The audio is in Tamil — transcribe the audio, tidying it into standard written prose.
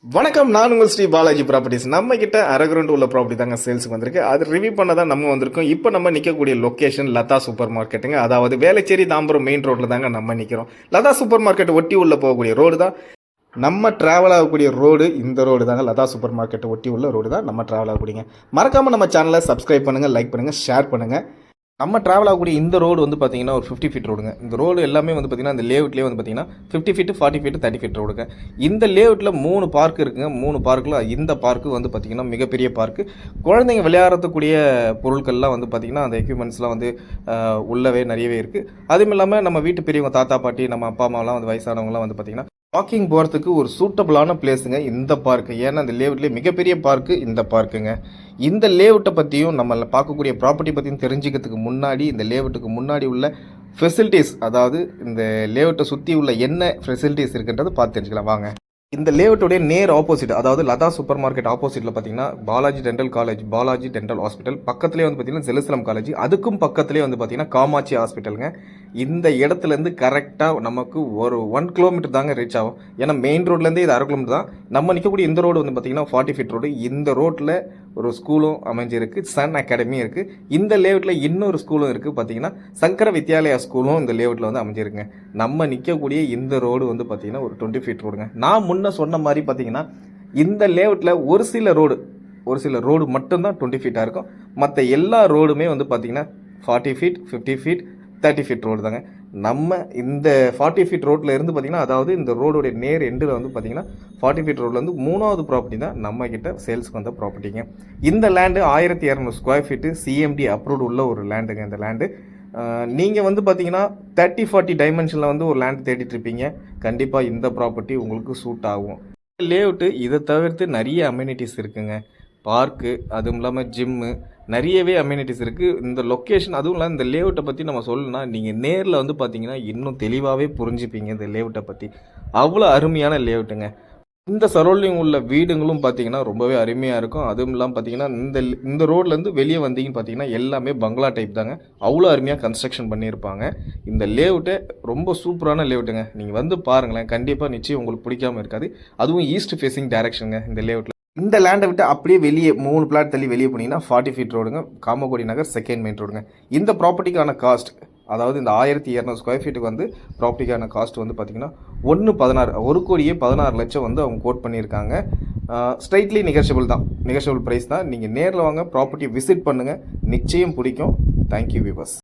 வணக்கம், நான் உங்கள் ஸ்ரீ பாலாஜி ப்ராப்பர்ட்டிஸ். நம்ம கிட்ட அரகிரவுண்ட் உள்ள ப்ராப்பர்ட்டி தாங்க சேல்ஸுக்கு வந்திருக்கு. அது ரிவ்யூ பண்ண தான் நம்ம வந்திருக்கோம். இப்போ நம்ம நிற்கக்கூடிய லொக்கேஷன் லதா சூப்பர் மார்க்கெட்டுங்க. அதாவது வேளச்சேரி தாம்பரம் மெயின் ரோட்டில் தாங்க நம்ம நிற்கிறோம். லதா சூப்பர் மார்க்கெட் ஒட்டி உள்ள போகக்கூடிய ரோடு தான் நம்ம ட்ராவல் ஆகக்கூடிய ரோடு. இந்த ரோடு தாங்க லதா சூப்பர் மார்க்கெட்டை ஒட்டி உள்ள ரோடு தான் நம்ம ட்ராவல் ஆகக்கூடியங்க. மறக்காமல் நம்ம சேனலை சப்ஸ்கிரைப் பண்ணுங்கள், லைக் பண்ணுங்கள், ஷேர் பண்ணுங்கள். நம்ம ட்ராவல் ஆகக்கூடிய இந்த ரோடு வந்து பார்த்தீங்கன்னா ஒரு 50 ஃபீட் ரோடுங்க. இந்த ரோடு எல்லாமே வந்து பார்த்தீங்கன்னா இந்த லேஅவுட்லேயே வந்து பார்த்தீங்கன்னா 50 ஃபீட், 40 ஃபீட், 30 ஃபீட் ரோடுங்க. இந்த லேஅவுட்டில் 3 பார்க் இருக்குங்க. 3 பார்க்கில் இந்த பார்க்கு வந்து பார்த்தீங்கன்னா மிகப்பெரிய பார்க்கு. குழந்தைங்க விளையாடக்கூடிய பொருட்கள்லாம் வந்து பார்த்தீங்கன்னா அந்த எக்யூப்மெண்ட்ஸ்லாம் வந்து உள்ளவே நிறையவே இருக்குது. அதுவும் இல்லாமல் நம்ம வீட்டு பெரியவங்க, தாத்தா பாட்டி, நம்ம அப்பா அம்மாலாம் வந்து வயசானவங்களாம் வந்து பார்த்தீங்கன்னா வாக்கிங் போகிறதுக்கு ஒரு சூட்டபிளான பிளேஸுங்க இந்த பார்க்கு. ஏன்னா இந்த லேஅவுட்லேயே மிகப்பெரிய பார்க்கு இந்த பார்க்குங்க. இந்த லேஅவுட்டை பற்றியும் நம்ம பார்க்கக்கூடிய ப்ராப்பர்ட்டி பற்றியும் தெரிஞ்சுக்கிறதுக்கு முன்னாடி இந்த லேஅவுட்டுக்கு முன்னாடி உள்ள ஃபெசிலிட்டிஸ், அதாவது இந்த லேஅவுட்டை சுற்றி உள்ள என்ன ஃபெசிலிட்டிஸ் இருக்குன்றதை பார்த்து தெரிஞ்சுக்கலாம் வாங்க. இந்த லேஅவுட்டுடைய நேர் ஆப்போசிட், அதாவது லதா சூப்பர் மார்க்கெட் ஆப்போசிட்டில் பார்த்தீங்கன்னா Balaji dental college, Balaji dental hospital, பக்கத்துலேயே வந்து பார்த்தீங்கன்னா ஜெருசலம் காலேஜ், அதுக்கும் பக்கத்துலேயே வந்து பார்த்தீங்கன்னா காமாட்சி ஹாஸ்பிட்டலுங்க. இந்த இடத்துலேருந்து கரெக்டாக நமக்கு ஒரு 1 கிலோமீட்டர் தாங்க ரீச் ஆகும். ஏன்னா மெயின் ரோட்லேருந்தே இது 1/2 கிலோமீட்டர் தான். நம்ம நிற்கக்கூடிய இந்த ரோடு வந்து பார்த்தீங்கன்னா 40 ஃபீட் ரோடு. இந்த ரோட்டில் ஒரு ஸ்கூலும் அமைஞ்சிருக்கு, சன் அகாடமியும் இருக்குது. இந்த லேஅவுட்டில் இன்னொரு ஸ்கூலும் இருக்குது, பார்த்தீங்கன்னா சங்கர வித்யாலயா ஸ்கூலும் இந்த லேஅவுட்டில் வந்து அமைஞ்சிருக்குங்க. நம்ம நிற்கக்கூடிய இந்த ரோடு வந்து பார்த்தீங்கன்னா ஒரு 20 ஃபீட் ரோடுங்க. நான் முன்ன சொன்ன மாதிரி பார்த்தீங்கன்னா இந்த லேஅவுட்டில் ஒரு சில ரோடு மட்டும்தான் 20 ஃபீட்டாக இருக்கும். மற்ற எல்லா ரோடுமே வந்து பார்த்தீங்கன்னா 40 ஃபீட், 50 ஃபீட், 30 ஃபீட் ரோடு தாங்க. நம்ம இந்த 40 ஃபீட் ரோட்டில் இருந்து பார்த்தீங்கன்னா, அதாவது இந்த ரோடுடைய நேர் எண்டில் வந்து பார்த்தீங்கன்னா 40 ஃபீட் ரோடில் வந்து 3வது ப்ராப்பர்ட்டி தான் நம்ம கிட்ட சேல்ஸ்க்கு வந்த ப்ராப்பர்ட்டிங்க. இந்த land 1200 square feet CMD approved உள்ள ஒரு லேண்டுங்க. இந்த லேண்டு நீங்கள் வந்து பார்த்தீங்கன்னா 30-40 டைமென்ஷனில் வந்து ஒரு லேண்ட் தேடிட்டு இருப்பீங்க. கண்டிப்பாக இந்த ப்ராப்பர்ட்டி உங்களுக்கு சூட் ஆகும். லேஅவுட்டு இதை தவிர்த்து நிறைய அம்யூனிட்டிஸ் இருக்குங்க. பார்க்கு, அதுவும் இல்லாமல் ஜிம்மு, நிறையவே அம்யூனிட்டிஸ் இருக்குது. இந்த லொக்கேஷன், அதுவும் இல்லாமல் இந்த லேஅவுட்டை பற்றி நம்ம சொல்லணும்னா நீங்கள் நேரில் வந்து பார்த்தீங்கன்னா இன்னும் தெளிவாகவே புரிஞ்சுப்பீங்க இந்த லேஅவுட்டை பற்றி. அவ்வளோ அருமையான லேஅவுட்டுங்க. இந்த சரௌண்டிங் உள்ள வீடுங்களும் பார்த்தீங்கன்னா ரொம்பவே அருமையாக இருக்கும். அதுவும் இல்லாமல் பார்த்தீங்கன்னா இந்த ரோட்லேருந்து வெளியே வந்தீங்கன்னு பார்த்தீங்கன்னா எல்லாமே பங்களா டைப் தாங்க. அவ்வளோ அருமையாக கன்ஸ்ட்ரக்ஷன் பண்ணியிருப்பாங்க. இந்த லேஅவுட்டை ரொம்ப சூப்பரான லேஅவுட்டுங்க. நீங்கள் வந்து பாருங்களேன், கண்டிப்பாக நிச்சயம் உங்களுக்கு பிடிக்காமல் இருக்காது. அதுவும் ஈஸ்ட் ஃபேஸிங் டைரக்ஷனுங்க இந்த லேஅவுட்டில். இந்த லேண்டை விட்டு அப்படியே வெளியே 3 பிளாட் தள்ளி வெளியே போனீங்கன்னா 40 ஃபீட் ரோடுங்க, காமகோடி நகர் செகண்ட் மெயின் ரோடுங்க. இந்த ப்ராப்பர்ட்டிக்கான காஸ்ட், அதாவது இந்த 1200 ஸ்கொயர் ஃபீட்டுக்கு வந்து ப்ராப்பர்ட்டிக்கான காஸ்ட் வந்து பார்த்தீங்கன்னா 1,16,00,000 வந்து அவங்க கோட் பண்ணியிருக்காங்க. ஸ்ட்ரைட்லி நெகோஷியபிள் ப்ரைஸ் தான். நீங்கள் நேரில் வாங்க, ப்ராப்பர்ட்டி விசிட் பண்ணுங்கள், நிச்சயம் பிடிக்கும். Thank you viewers.